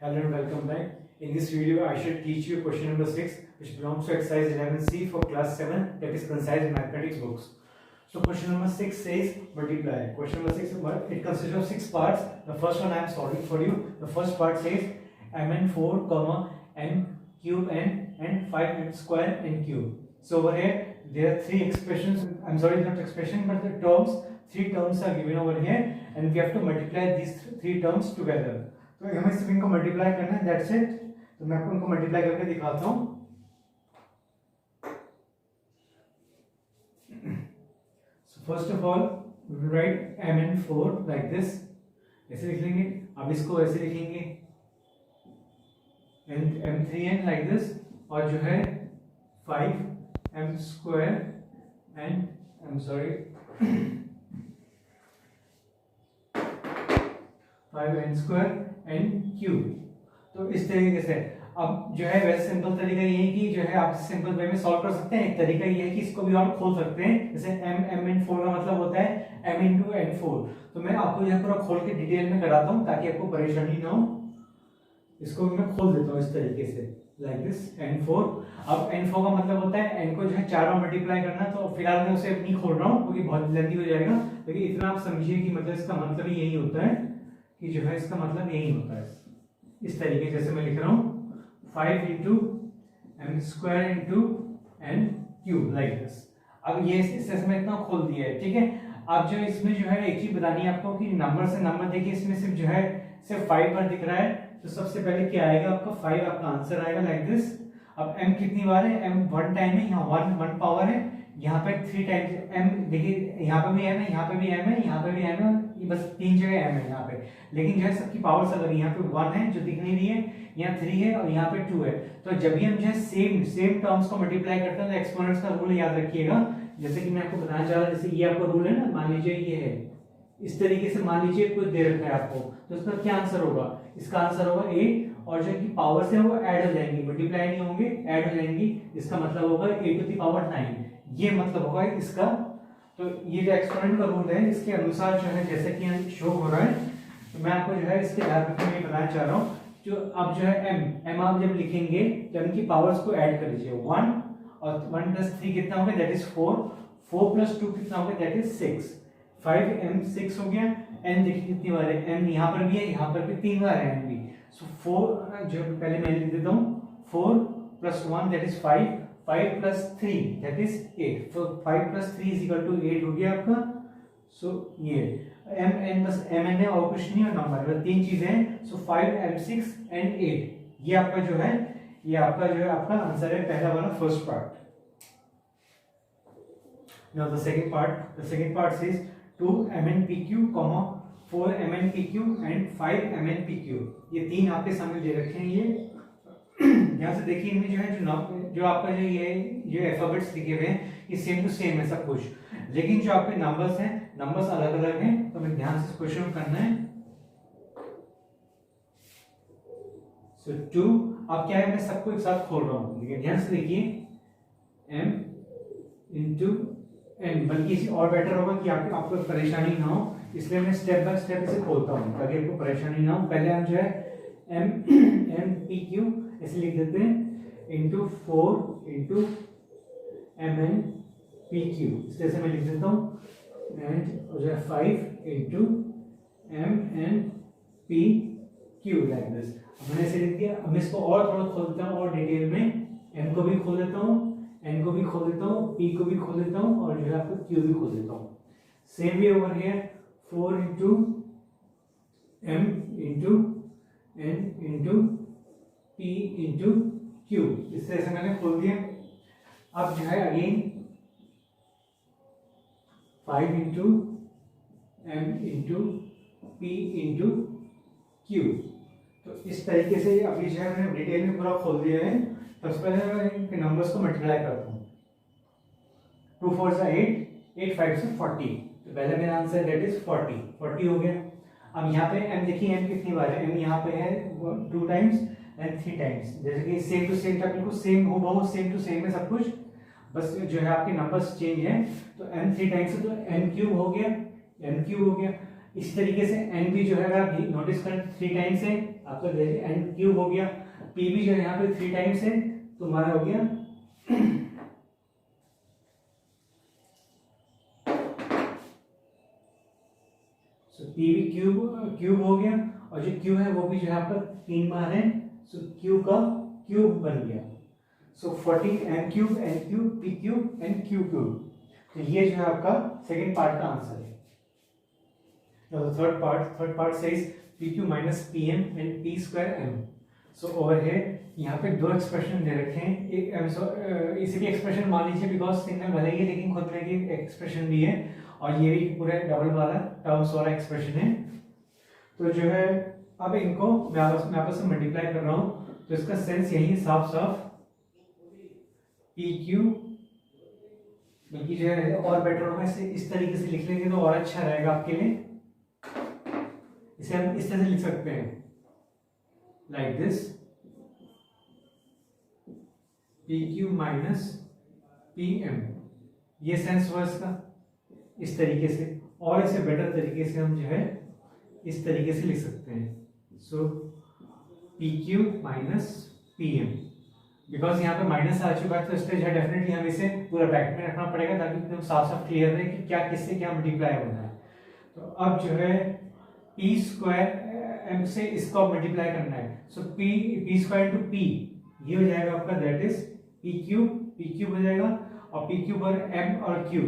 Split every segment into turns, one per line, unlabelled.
Hello and welcome back. In this video, I shall teach you question number 6, which belongs to exercise 11C for class 7, that is concise mathematics books. So question number 6 says multiply. Question number 6, it consists of 6 parts. The first one I am solving for you. The first part says mn4, comma n cube n and 5n square n cube. So over here, there are 3 expressions. I'm sorry, not expression, but the terms. 3 terms are given over here, and we have to multiply these 3 terms together. तो हमें सिर्फ इनको multiply करना है, that's it. तो मैं आपको इनको मल्टीप्लाई करके दिखाता हूँ. So first of all, we will write mn4 like this. ऐसे लिख लेंगे. अब इसको ऐसे लिखेंगे m3n like this, और जो है 5m square and I'm sorry 5n square n cube. तो इस तरीके से अब जो है वैसे सिंपल तरीका ये है कि जो है आप सिंपल वे में सॉल्व कर सकते हैं. एक तरीका ये है कि इसको भी और खोल सकते हैं. जैसे mn4 का मतलब होता है m into n4. तो मैं आपको यह पूरा खोल के डिटेल में कराता हूँ ताकि आपको परेशानी ना हो. इसको मैं खोल देता हूँ इस तरीके से लाइक दिस n4. अब n4 का मतलब होता है n को जो है 4 बार मल्टीप्लाई करना. तो फिलहाल मैं उसे नहीं खोल रहा हूँ क्योंकि बहुत लेंथी हो जाएगा, लेकिन इतना आप समझिए कि मतलब इसका मतलब यही होता है कि जो है इसका मतलब यही होता है. इस तरीके जैसे मैं लिख रहा हूँ 5 into m square into n cube like this. अब ये इससे मैं इतना खोल दिया है, ठीक है. अब जो इसमें जो है एक चीज बतानी है आपको कि नंबर से नंबर देखिए, इसमें सिर्फ जो है सिर्फ 5 बार दिख रहा है. तो सबसे पहले क्या आएगा आपका 5, आपका आंसर आएगा लाइक दिस. अब m कितनी बार है? m 1 टाइम है, यहाँ 1 पावर है, यहाँ पे 3 टाइम्स m. देखिए यहाँ पे भी m है, यहाँ पे भी m है, यहाँ पे भी m है, ये बस 3 जगह m है यहाँ पे. लेकिन जो है सबकी पावर्स अलग है. यहाँ पे 1 है जो दिख नहीं रही है, यहाँ 3 है और यहाँ पे 2 है. तो जब भी हम जो है सेम टर्म्स को मल्टीप्लाई करते हैं तो एक्सपोनेंट्स का रूल याद रखिएगा. जैसे कि मैं आपको बताना चाह रहा हूँ, जैसे ये आपका रूल है ना, मान लीजिए ये है इस तरीके से, मान लीजिए कुछ दे रखा है आपको, तो इसका क्या आंसर होगा? इसका आंसर होगा 8, और जो की पावर्स है वो ऐड हो जाएंगी, मल्टीप्लाई नहीं होंगे, ऐड हो जाएंगी. इसका मतलब होगा 8 to the power 9. ये मतलब होगा इसका. तो ये जो एक्सपोनेंट का रूल है इसके अनुसार जो है जैसे कि यहाँ शो हो रहा है, तो मैं आपको जो है इसके आधार पर मैं बताना चाह रहा हूँ. जो अब जो है m आप जब लिखेंगे तो m की पावर्स को ऐड कर लीजिए. 1 और 1 plus 3 कितना हो गया? That is 4. 4 plus 2 कितना हो गया? That is 6. 5m 6 हो गया. n देखिए कितनी बार है, m यहाँ पर भी है, यहाँ पर भी 3 बार है m भी. सो 4 जो पहले मैं लिख देता हूँ, 4 plus 1 that is 5, 5 plus 3 that is 8. तो 5 plus 3 is equal to 8 हो गया आपका. सो ये mn बस mn है और कुछ नहीं है, नंबर बस 3 चीजें हैं. सो 5 m6 and 8, ये आपका जो है ये आपका जो है आपका आंसर है पहला वाला, first part. Now the second part says 2 mn pq, 4 mn pq and 5 mn pq. ये तीन आपके सामने दे रखे हैं. ये यहाँ से देखिए इनमें जो है जो आपका जो अल्फाबेट्स लिखे हुए हैं ये सेम टू सेम है सब कुछ, लेकिन जो आपके नंबर्स हैं, नंबर्स अलग अलग हैं. तो हमें ध्यान से क्वेश्चन करना है. सो 2, अब क्या है, मैं सबको एक साथ खोल रहा हूँ, देखिए ध्यान से देखिए, m into n. बल्कि इसे और बेटर होगा कि आपको परेशानी ना हो, इसलिए मैं स्टेप बाय स्टेप इसे खोलता हूँ ताकि आपको परेशानी ना हो. पहले हम जो है m p q ऐसे लिख देते हैं, into 4 into mn pq. इस तरह से मैं लिख देता हूँ, एंड जो है 5 into mn pq like this. मैंने ऐसे लिख दिया. अब मैं इसको और थोड़ा खोल देता हूँ और डिटेल में. m को भी खोल देता हूँ, n को भी खोल देता हूँ, p को भी खोल देता हूँ, और जो है आपको q भी खोल देता हूँ. Same way over here 4 into m into n into p into q. इस तरह से मैंने खोल दिया. अब जो है again 5 into m into p into q. तो इस तरीके से अभी जो है मैंने डिटेल में पूरा खोल दिया है. सबसे पहले मैं इनके नंबर्स को मल्टीप्लाई करता हूँ. 2 4 से 8, 8 5 से 40. तो पहले मेरा आंसर दैट इज 40 हो गया. अब यहाँ पे m देखिए, m कितनी बार है? m यहाँ पे है 2 टाइम्स एंड 3 टाइम्स. जैसे कि सेम टू सेम था, बिल्कुल सेम हो, बहुत सेम टू सेम है सब कुछ, बस जो है आपके नंबर्स चेंज हैं. तो m 3 टाइम्स है तो n क्यूब हो गया. इसी तरीके से n भी जो है अगर आप नोटिस करें 3 टाइम्स है, आपका एन क्यूब हो गया, पी भी जो है यहाँ पे 3 टाइम्स है तो हमारा हो गया पी भी क्यूब हो गया, और जो क्यू है वो भी जो है आपका 3 बार है, सो क्यू का क्यूब बन गया। सो 14 M cube N cube P cube N Q cube. तो ये जो है आपका सेकंड पार्ट का आंसर है। Now the third part says pq minus pm and p square m. So over here यहाँ पे दो एक्सप्रेशन दे रखे हैं, एक इसी भी एक्सप्रेशन मान लीजिए बिकॉज सिंगल भले ही है लेकिन खुद में एक एक्सप्रेशन भी है, और ये भी पूरा डबल वाला टर्म्स वाला एक्सप्रेशन है। तो जो है अब इनको मैं आपस में मल्टीप्लाई कर रहा हूँ, तो इसका सेंस यही साफ साफ पी क्यू, बल्कि जो है और बेटर होगा इसे इस तरीके से लिख लेंगे तो और अच्छा रहेगा आपके लिए। इसे हम इस तरह से लिख सकते हैं like this, P Q minus P M, ये सेंस हुआ इसका इस तरीके से, और इसे बेटर तरीके से हम जो है इस तरीके से लिख सकते हैं। So P Q minus P M, because यहाँ पे माइनस आ चुका है तो इसलिए जो है डेफिनेटली हमें इसे पूरा ब्रैकेट में रखना पड़ेगा ताकि एकदम साफ साफ क्लियर रहे कि क्या किससे क्या मल्टीप्लाई होना है। तो अब जो है पी स्क्वायर एम से इसको मल्टीप्लाई करना है, सो पी स्क्वायर इंटू पी, ये हो जाएगा आपका दैट इज पी क्यूब हो जाएगा, और पी क्यूब और एम और क्यू,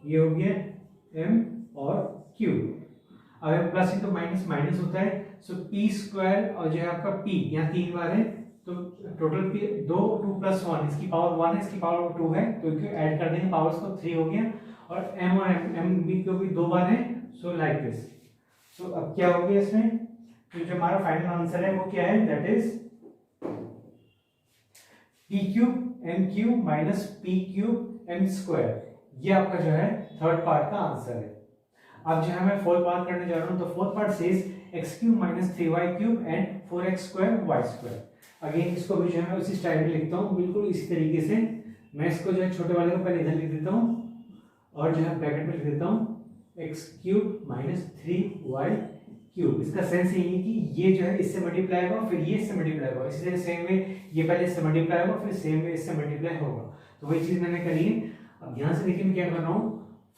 ये हो गया एम और क्यू। अगर प्लस इंटू माइनस माइनस होता है, सो पी स्क्वायर और जो है आपका पी यहाँ 3 बार है तो टोटल पी 2 प्लस 1, इसकी पावर 1 है इसकी पावर 2 है, तो इनको ऐड कर देंगे पावर्स को 3 हो गया, और एम और एम बी को भी 2 बार है, सो लाइक दिस। सो अब क्या हो गया इसमें, तो जो हमारा फाइनल आंसर है वो क्या है, that is P cube M cube minus P cube M square. ये आपका जो है थर्ड पार्ट का आंसर है। अब जो है मैं फोर्थ पार्ट करने जा रहा हूं, तो fourth part says x cube minus 3y cube and 4x square y square. Again इसको भी जो है मैं उसी स्टाइल में लिखता हूँ, बिल्कुल इसी तरीके से। मैं इसको जो है छोटे वाले को पहले इधर लिख देता हूँ, और जो है ब्रैकेट में लिख देता हूँ x cube minus 3y cube. इसका सेंस यही है कि ये जो है इससे मल्टीप्लाई होगा फिर ये इससे मल्टीप्लाई होगा, इसी तरह सेम वे ये पहले इससे मल्टीप्लाई होगा फिर सेम वे इससे मल्टीप्लाई होगा, तो वही चीज मैंने करी है। अब यहाँ से देखिए मैं क्या कर रहा हूँ,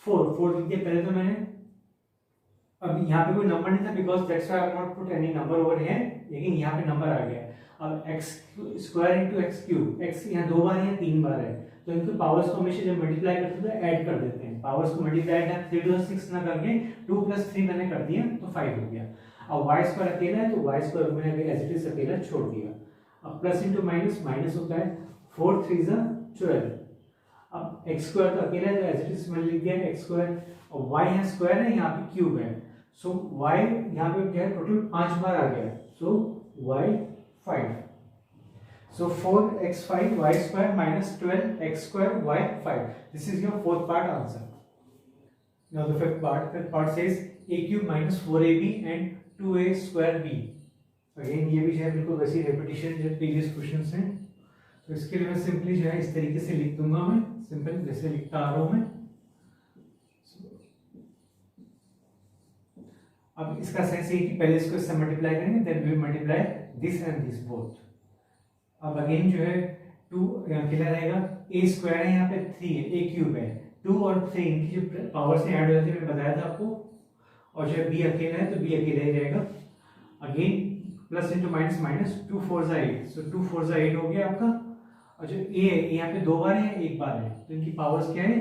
4 लिख दिया पहले तो मैंने, अब यहाँ पे कोई नंबर नहीं था because that's why I have not put any number over here, लेकिन यहाँ पे नंबर आ गया। अब x square into x cube, x यहाँ 2 बार है 3 बार है, तो इनके पावर्स को हमेशा जब मल्टीप्लाई करते हैं ऐड कर देते हैं, पावर्स को मल्टीप्लाई 3 to 6 ना करके 2 + 3 मैंने कर दिया तो 5 हो गया। अब y स्क्वायर अकेला है तो y स्क्वायर मैंने एज इट इज अकेला छोड़ दिया। अब प्लस इंटू माइनस माइनस होता है, 4 3 12। अब x स्क्वायर तो अकेला है तो एज इट इज मैंने लिख दिया x स्क्वायर, और y यहाँ स्क्वायर है यहाँ पे क्यूब है, सो y यहाँ पे क्या है टोटल 5 बार आ गया, सो y 5, so 4x5 y square minus 12x square y 5. This is your fourth part answer. Now the fifth part says a cube minus 4ab and 2a square b. Again ये भी जो है बिल्कुल वैसी repetition जो previous questions हैं, तो इसके लिए मैं सिंपली जो है इस तरीके से लिख दूंगा, मैं सिंपल जैसे लिखता आ रहा हूँ मैं। अब इसका सेंस ये कि पहले इसको इससे मल्टीप्लाई करेंगे, then we multiply this and this both. अब अगेन जो है 2 अकेला रहेगा, a स्क्वायर है यहाँ पे 3 है, a क्यूब है, 2 और 3 इनकी जो पावर से ऐड हो जाती है मैंने बताया था आपको, और जो है b अकेला है तो b अकेला ही रहेगा। Again plus into minus minus 2 4 8, सो 2 4 8 हो गया आपका, और जो a है यहाँ पे 2 बार है 1 बार है, तो इनकी पावर्स क्या है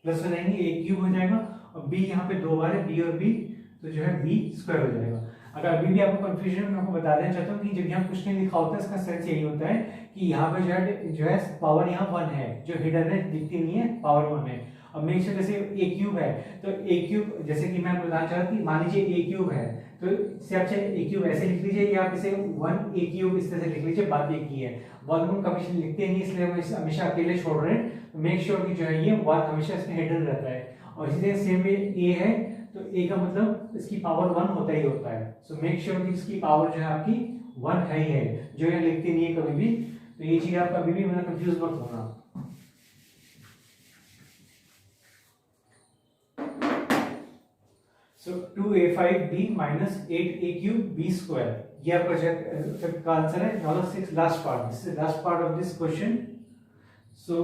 प्लस हो जाएंगे, a क्यूब हो जाएगा, और b यहाँ पे 2 बार है b और b, तो जो है b स्क्वायर हो जाएगा। अगर अभी भी आपको कंफ्यूजन मैं आपको बता देना चाहता हूँ कि जब यहाँ कुछ नहीं लिखा होता है इसका सेंस यही होता है कि यहाँ पे जो है पावर यहाँ 1 है, जो हिडन है दिखती नहीं है, पावर 1 है। अब मेक श्योर जैसे a क्यूब है तो a क्यूब, जैसे कि मैं बताना चाहता हूँ कि मान लीजिए a क्यूब है तो इससे आप चाहे a क्यूब ऐसे लिख लीजिए या आप इसे 1 a क्यूब इस तरह से लिख लीजिए, बात एक ही है। 1 कभी लिखते नहीं इसलिए हम इसे हमेशा अकेले छोड़ रहे हैं, तो मेक श्योर कि जो है ये 1 हमेशा इसमें हिडन रहता है। और इसी तरह सेम वे a है तो a का मतलब इसकी पावर 1 होता ही होता है, सो मेक श्योर कि इसकी पावर जो है आपकी 1 है ही है, जो ये लिखती नहीं है कभी भी, तो ये चीज आप कभी भी मतलब कंफ्यूज मत होना। सो 2a5b minus 8a cube b square, ये आपका जो का आंसर है। Now the last part, this is last part of this question. So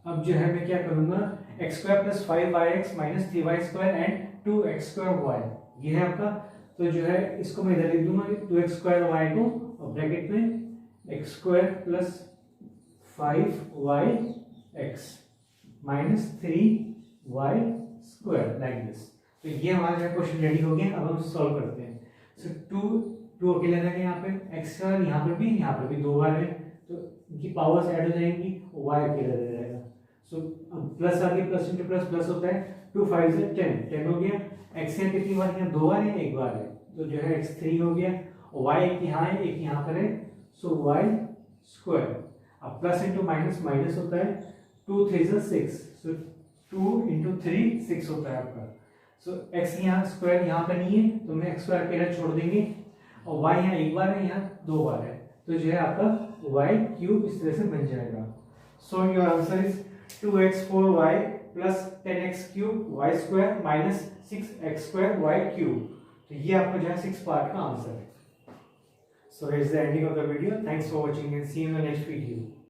अब जो है मैं क्या करूंगा, x square plus 5y(x) minus 3y square and 2x square y, ये है आपका। तो जो है इसको मैं इधर लिख दूंगा 2x स्क्वायर y को, और ब्रैकेट में x square plus 5y(x) minus 3y square, like this. तो ये हमारा जो क्वेश्चन रेडी हो गया। अब हम सॉल्व करते हैं। सो टू अकेले रहेगा यहाँ पे, x स्क्वायर यहाँ पे भी 2 बार है, तो इनकी पावर्स ऐड हो जाएंगी, y अकेला रह जाएगा। सो अब प्लस आगे, प्लस इंटू प्लस प्लस होता है, 2 5 से 10 हो गया। x यहाँ कितनी बार है, 2 बार है, 1 बार है, तो जो है x3 हो गया, और y एक यहाँ है, एक यहाँ पर है, सो y स्क्वायर। अब प्लस इंटू माइनस माइनस होता है, 2 3 से 6, सो 2 इंटू 3 6 होता है आपका। सो x यहाँ स्क्वायर यहाँ पर नहीं है, तो मैं x स्क्वायर अकेला छोड़ देंगे, और y यहाँ 1 बार है, यहाँ 2 बार है, तो जो है आपका y क्यूब इस तरह से बन जाएगा। So your answer is 2x4y plus 10x cube y square minus 6x square y cube. तो ये आपका जो है 6 पार्ट का आंसर है। So it's the ending of the video. Thanks for watching and see you in the next video.